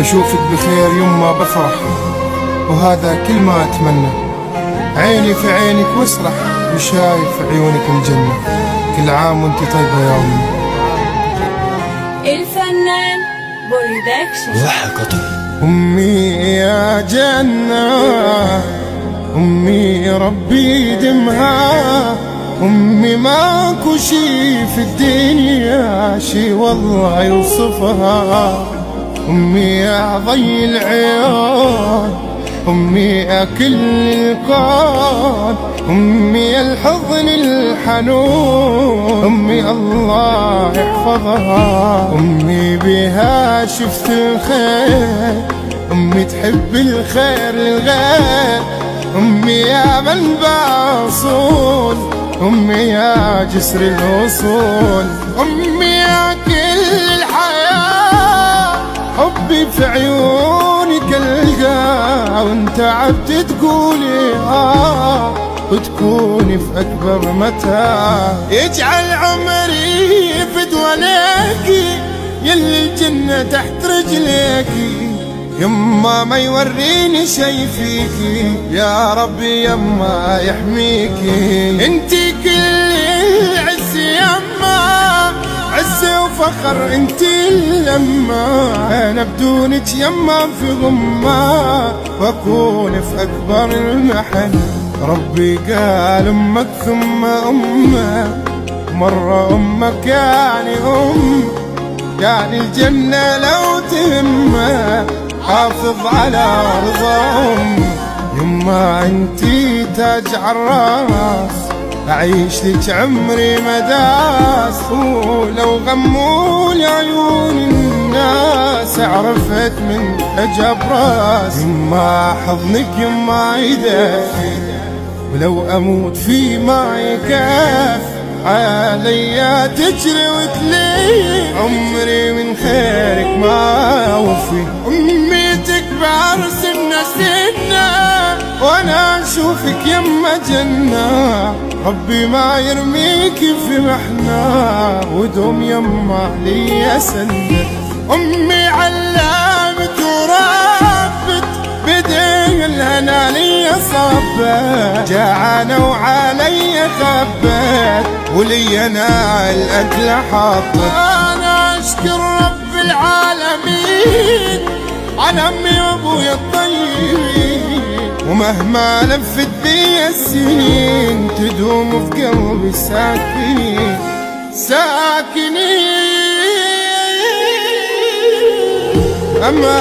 بشوفك بخير يما بفرح، وهذا كل ما أتمنى. عيني في عينك واسرح، وشايف عيونك الجنة. كل عام وانت طيبة يا أمي. الفنان برودكشن. ضحكة أمي يا جنة، أمي ربي يدمها. أمي ماكو شي في الدنيا شي والله يوصفها. أمي يا ضي العيون، أمي يا كل الكون، أمي يا الحضن الحنون، أمي الله يحفظها. أمي بها شفت الخير، أمي تحب الخير للغير. أمي يا منبع أصول، أمي يا جسر الوصول. أمي يا كل الحياة، حبي في عيونك القاه. وانت عبد تقولي وتكوني في أكبر متاع. يجعل عمري فدوى ليكي، يلي الجنة تحت رجليكي. يما ما يوريني شي فيكي، يا ربي يما يحميكي. انتي كل العز يما، عز وفخر انتي اللمة. انا بدونك يما في غمة، واكون في اكبر المحن. ربي قال امك ثم امك، مرة امك يعني يعني الجنة لو تهمك. حافظ على رضاهم يما، انتي تاج عالراس. اعيش لك عمري مداس، ولو غمول عيون الناس عرفت من حجاب راس. يما حضنك يما ايدك، ولو اموت في معي كاف. عليا تجري وتلي، عمري من خيرك ما وفي. أمي تكبر سنة سنة، وأنا أشوفك يما جنة. ربي ما يرميك في محنة، ودوم يما لي سنة. أمي علمت وربت، بدين الهنا لي صبت. جعانة وعلي خبت، ولي انا الاكل حاطت. انا اشكر رب العالمين على امي وابويا الطيبين، ومهما لفت بي السنين تدوم في قلبي ساكنين ساكنين. اما